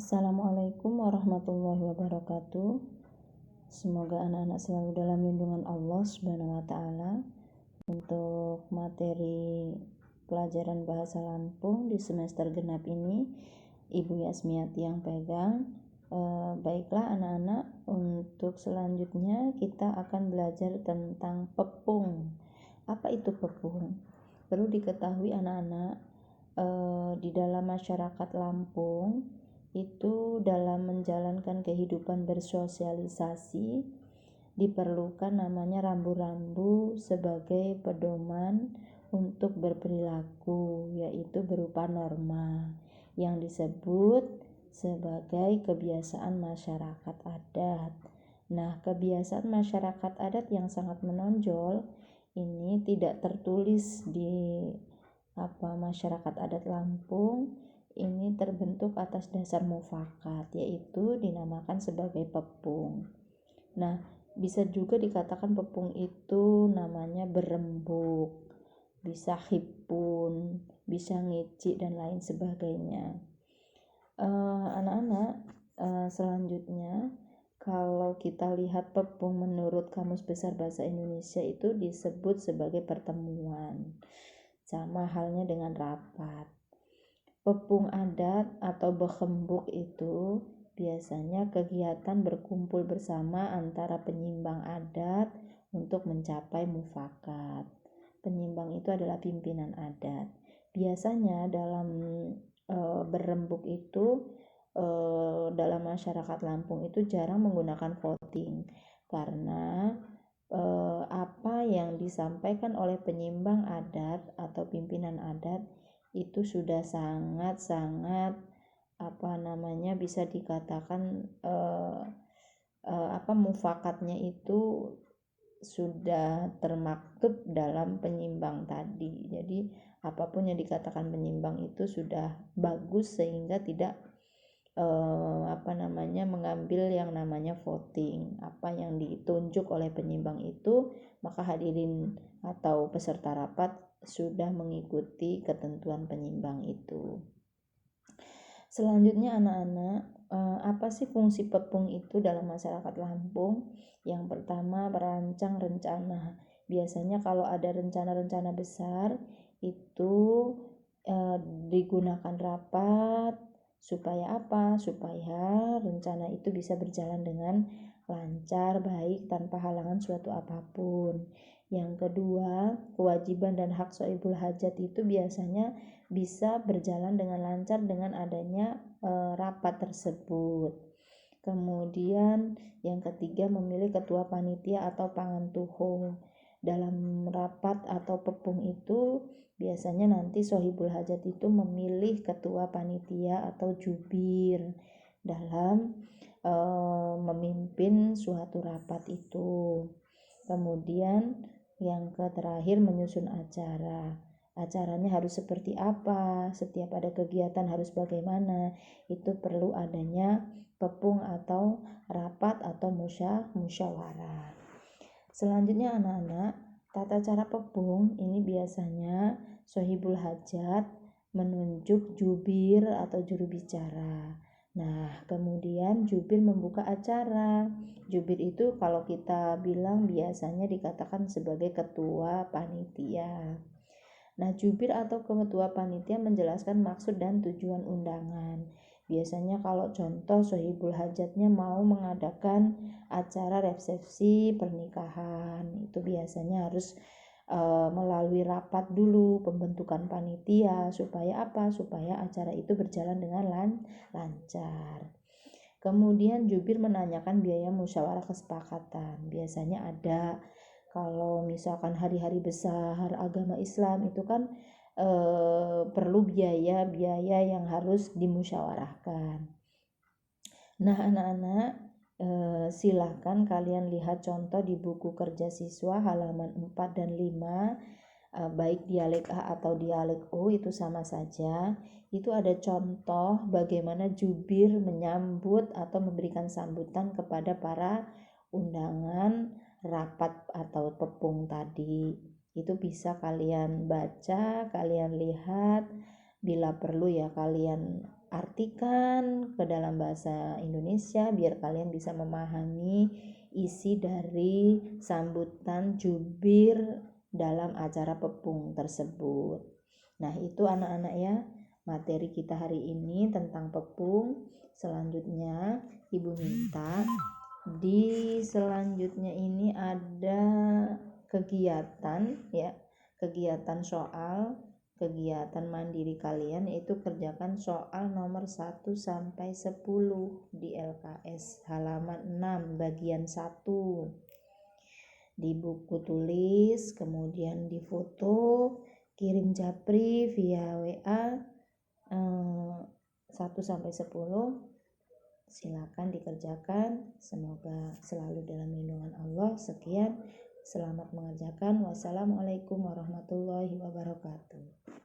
Assalamualaikum warahmatullahi wabarakatuh. Semoga anak-anak selalu dalam lindungan Allah Subhanahu wa taala. Untuk materi pelajaran bahasa Lampung di semester genap ini, Ibu Yasmiati yang pegang. Baiklah anak-anak, untuk selanjutnya kita akan belajar tentang pepung. Apa itu pepung? Perlu diketahui anak-anak, di dalam masyarakat Lampung itu dalam menjalankan kehidupan bersosialisasi diperlukan namanya rambu-rambu sebagai pedoman untuk berperilaku, yaitu berupa norma yang disebut sebagai kebiasaan masyarakat adat. Nah, kebiasaan masyarakat adat yang sangat menonjol ini tidak tertulis di masyarakat adat Lampung. Ini terbentuk atas dasar mufakat, yaitu dinamakan sebagai pepung. Nah, bisa juga dikatakan pepung itu namanya berembuk, bisa hipun, bisa ngici, dan lain sebagainya. Anak-anak, selanjutnya kalau kita lihat pepung menurut Kamus Besar Bahasa Indonesia itu disebut sebagai pertemuan, sama halnya dengan rapat. Pepung adat atau bekembuk itu biasanya kegiatan berkumpul bersama antara penyimbang adat untuk mencapai mufakat. Penyimbang itu adalah pimpinan adat. Biasanya dalam berembuk itu dalam masyarakat Lampung itu jarang menggunakan voting, karena apa yang disampaikan oleh penyimbang adat atau pimpinan adat itu sudah sangat bisa dikatakan mufakatnya itu sudah termaktub dalam penyimbang tadi. Jadi apapun yang dikatakan penyimbang itu sudah bagus sehingga tidak mengambil yang namanya voting. Apa yang ditunjuk oleh penyimbang itu, maka hadirin atau peserta rapat sudah mengikuti ketentuan penyimbang itu. Selanjutnya anak-anak, apa sih fungsi pepung itu dalam masyarakat Lampung? Yang pertama, merancang rencana. Biasanya kalau ada rencana-rencana besar itu digunakan rapat supaya apa? Supaya rencana itu bisa berjalan dengan lancar, baik, tanpa halangan suatu apapun. Yang kedua, kewajiban dan hak sohibul hajat itu biasanya bisa berjalan dengan lancar dengan adanya rapat tersebut. Kemudian yang ketiga, memilih ketua panitia atau pangantuho. Dalam rapat atau pepung itu biasanya nanti sohibul hajat itu memilih ketua panitia atau jubir dalam memimpin suatu rapat itu. Kemudian yang terakhir, menyusun acara. Acaranya harus seperti apa, setiap ada kegiatan harus bagaimana, itu perlu adanya pepung atau rapat atau musyawarah. Selanjutnya anak-anak, tata cara pepung ini biasanya sohibul hajat menunjuk jubir atau juru bicara. Nah, kemudian jubir membuka acara. Jubir itu kalau kita bilang biasanya dikatakan sebagai ketua panitia. Nah, jubir atau ketua panitia menjelaskan maksud dan tujuan undangan. Biasanya kalau contoh sohibul hajatnya mau mengadakan acara resepsi pernikahan, itu biasanya harus melalui rapat dulu pembentukan panitia supaya apa? Supaya acara itu berjalan dengan lancar. Kemudian jubir menanyakan biaya musyawarah kesepakatan. Biasanya ada, kalau misalkan hari-hari besar agama Islam itu kan perlu biaya yang harus dimusyawarahkan. Nah anak-anak, silahkan kalian lihat contoh di buku kerja siswa halaman 4 dan 5, baik dialek A atau dialek O itu sama saja. Itu ada contoh bagaimana jubir menyambut atau memberikan sambutan kepada para undangan rapat atau pepung tadi. Itu bisa kalian baca, kalian lihat, bila perlu ya kalian artikan ke dalam bahasa Indonesia biar kalian bisa memahami isi dari sambutan jubir dalam acara pepung tersebut. Nah, itu anak-anak ya, materi kita hari ini tentang pepung. Selanjutnya Ibu minta di selanjutnya ini ada kegiatan ya, kegiatan soal, kegiatan mandiri kalian, yaitu kerjakan soal nomor 1 sampai 10 di LKS halaman 6 bagian 1. Di buku tulis, kemudian di foto, kirim japri via WA 1 sampai 10. Silakan dikerjakan. Semoga selalu dalam lindungan Allah. Sekian, selamat mengerjakan. Wassalamualaikum warahmatullahi wabarakatuh.